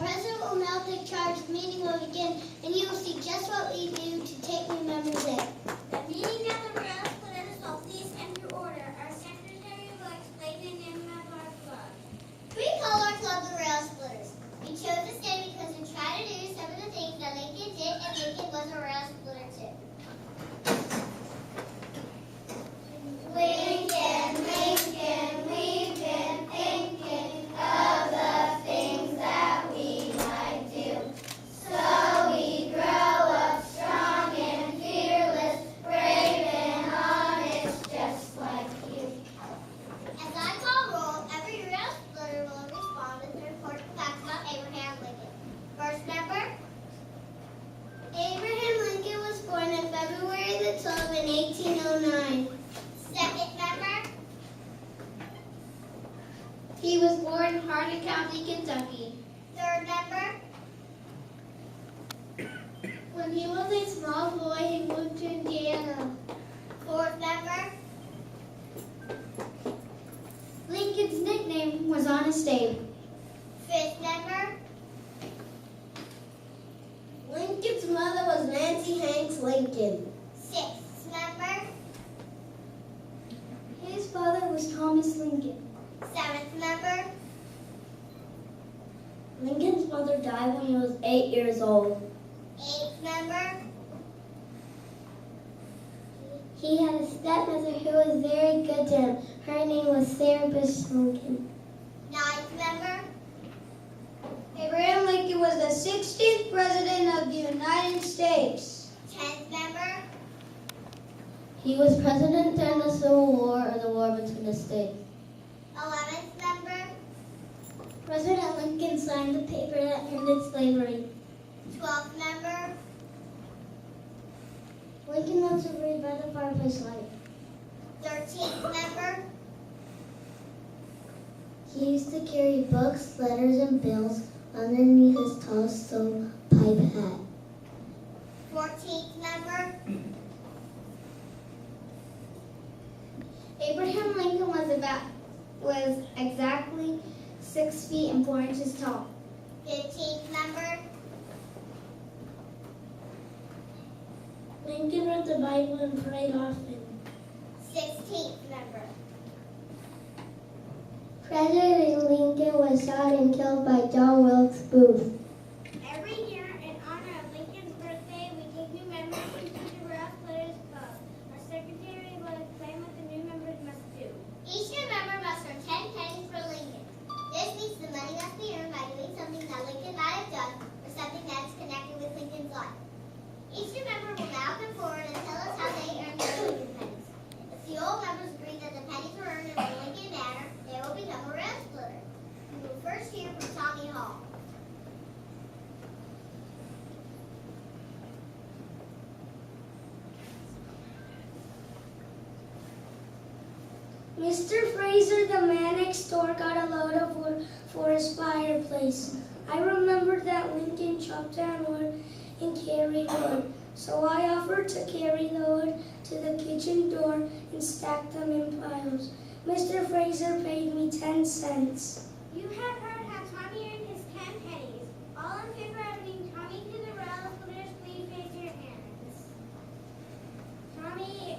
president will now take charge. The meeting will begin, and you will see just what we do to take new members in. The meeting of the Rail Splitters will please come to order. Our secretary will explain the name of our club. We call our club the Rail Splitters. We chose this name because we try to do some of the things that Lincoln did, and Lincoln was a rail splitter too. Lincoln, Lincoln, we've been thinking of the things that we might do. So we grow up strong and fearless, brave and honest, just like you. As I call roll, every rail splitter will respond with an important fact about Abraham Lincoln. First member, Abraham Lincoln was born on February the 12th in 1809. Second member, he was born in Hardin County, Kentucky. Third member, when he was a small boy, he moved to Indiana. Fourth member, Lincoln's nickname was Honest Abe. Fifth member, Lincoln's mother was Nancy Hanks Lincoln. Sixth member, his father was Thomas Lincoln. Seventh member, Lincoln's mother died when he was 8 years old. Eighth member, he had a stepmother who was very good to him. Her name was Sarah Bush Lincoln. Ninth member, Abraham Lincoln was the 16th president of the United States. 10th member, he was president during the Civil War or the war between the states. 11th member, President Lincoln signed the paper that ended slavery. 12th member, Lincoln loves to read by the fireplace light. 13th member, he used to carry books, letters, and bills underneath his tall stovepipe hat. 14th member, Abraham Lincoln was exactly 6 feet and 4 inches tall. 15th member, Lincoln read the Bible and prayed often. 16th member, President Lincoln was shot and killed by John Wilkes Booth. Every year, in honor of Lincoln's birthday, we take new members into the Rail Splitters Club. Our secretary will explain what the new members must do. Each new member must earn 10 pennies for Lincoln. This means the money must be earned by doing something that Lincoln might have done or something that is connected with Lincoln's life. Each new member will now come forward and tell us how they earned their Lincoln pennies. If the old members agree that the pennies were earned in the Lincoln manner, they will become a rail splitter. We will first hear from Tommy Hall. Mr. Fraser, the man next door, got a load of wood for his fireplace. I remembered that Lincoln chopped down wood and carried wood, so I offered to carry the wood to the kitchen door and stack them in piles. Mr. Fraser paid me 10 cents. You have heard how Tommy earned his 10 pennies. All in favor of adding Tommy to the Rail Splitters, please raise your hands. Tommy,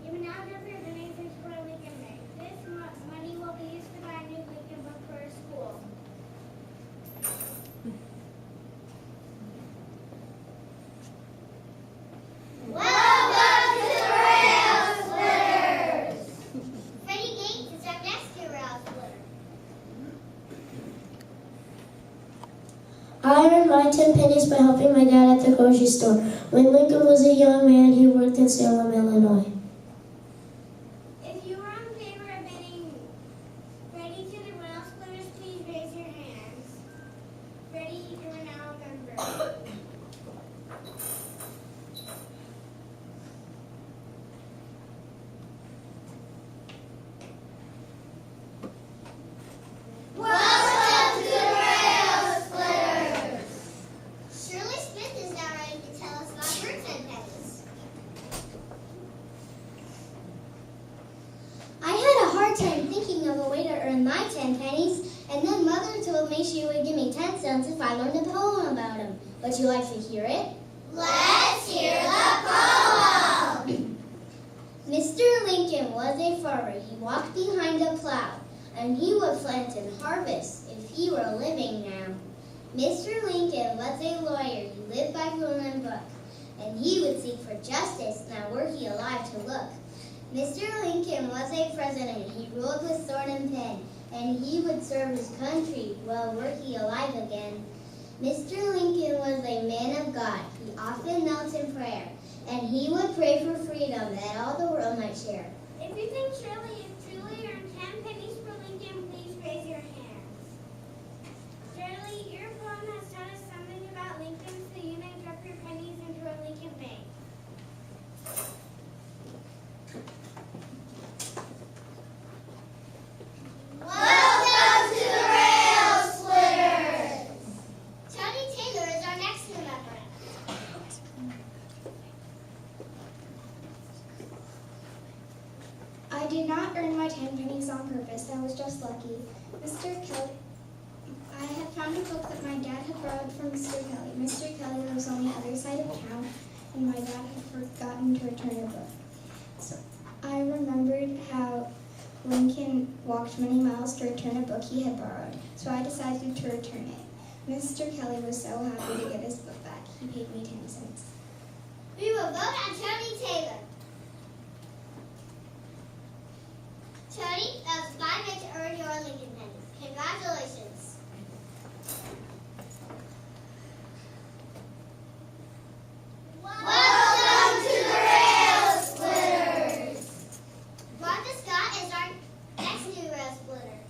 you may now go for your donations for Lincoln Day. This money will be used to buy a new Lincoln book for our school. Welcome to the Rail Splitters! Freddie Gates is our next new rail splitter. I earned my 10 pennies by helping my dad at the grocery store. When Lincoln was a young man, he worked in Salem, Illinois. If you are in favor of adding Freddie to the Rail Splitters, please raise your hands. Freddie, you are now a member. Welcome to the Rail Splitters! Shirley Smith is now ready to tell us about her 10 pennies. I had a hard time thinking of a way to earn my 10 pennies, And then Mother told me she would give me 10 cents if I learned a poem about him. Would you like to hear it? Let's hear the poem! Mr. Lincoln was a farmer. He walked behind a plow, and he would plant and harvest if he were living now. Mr. Lincoln was a lawyer. He lived by rule and book, and he would seek for justice. Now were he alive to look. Mr. Lincoln was a president. He ruled with sword and pen, and he would serve his country. Well, were he alive again. Mr. Lincoln was a man of God. He often knelt in prayer, and he would pray for freedom that all the world might share. If you think Shirley has truly earned 10 pennies for Lincoln, please raise your hands. Shirley, your poem has taught us something about Lincoln, so you may drop your pennies into a Lincoln bank. Welcome to the Rail Splitters! Tony Taylor is our next new member. I did not earn my 10 pennies on purpose. I was just lucky. Mr. Kelly, I had found a book that my dad had borrowed from Mr. Kelly. Mr. Kelly lives on the other side of town, and my dad had forgotten to return a book. So I remembered how Lincoln walked many miles to return a book he had borrowed, so I decided to return it. Mr. Kelly was so happy to get his book back. He paid me 10 cents. We will vote on Tony Taylor. Tony, that was 5 minutes to earn your Lincoln pennies. Congratulations. Welcome to the Rail Splitters. Martha Scott is our next new Rail Splitter.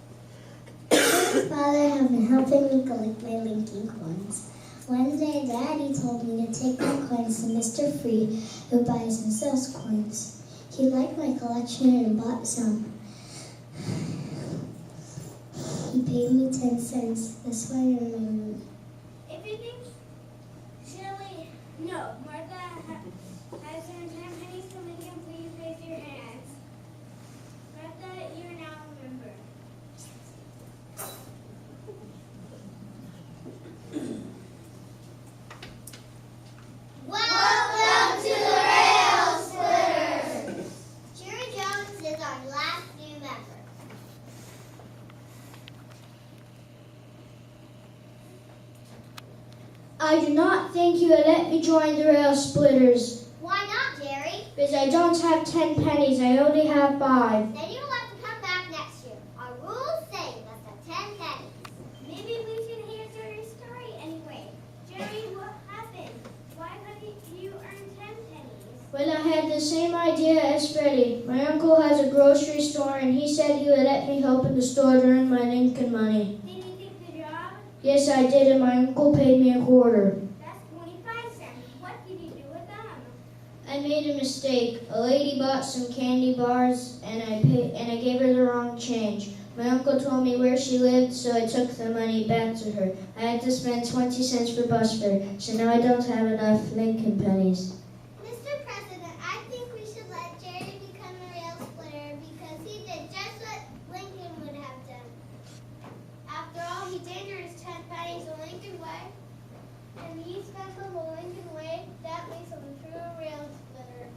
Father has been helping me collect my Lincoln coins. One day, Daddy told me to take my coins to Mr. Free, who buys and sells coins. He liked my collection and bought some. He paid me 10 cents. That's why I remember. If you think Shirley, no, Martha has earned 10 pennies for Lincoln, please raise your hands. Martha, you are now a member. Welcome to the Rail Splitters! Jerry Jones is our last new member. I do not think you would let me join the Rail Splitters, Why not, Jerry? because I don't have 10 pennies. I only have 5. Then you'll have to come back next year. Our rules say you must have 10 pennies. Maybe we should hear Jerry's story anyway. Jerry, what happened? Why couldn't you earn 10 pennies? Well, I had the same idea as Freddie. My uncle has a grocery store, and he said he would let me help in the store to earn my Lincoln money. Did you take the job? Yes, I did, and my uncle paid me a quarter. That's 25 cents. What did you do with them? I made a mistake. A lady bought some candy bars, and I gave her the wrong change. My uncle told me where she lived, so I took the money back to her. I had to spend 20 cents for bus fare, so now I don't have enough Lincoln pennies. Mr. President, I think we should let Jerry become a Rail Splitter because he did just what Lincoln would have done. After all, he tendered his 10 pennies the Lincoln way, and he spent them the Lincoln way. That makes him a true Rail Splitter.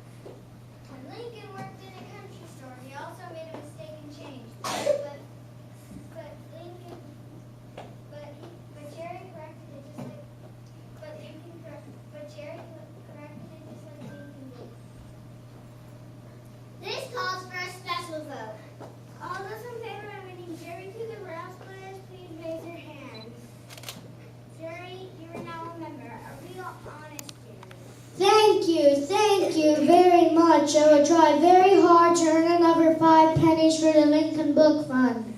When Lincoln worked in a country store, he also made a mistake in change. But Jerry corrected it just like Lincoln did. This calls for a special vote. All those in favor of winning Jerry to the Rail Splitters, please raise your hands. Jerry, you are now a member, a real honest Jerry. Thank you very much. I will try very hard to earn another 5 pennies for the Lincoln Book Fund.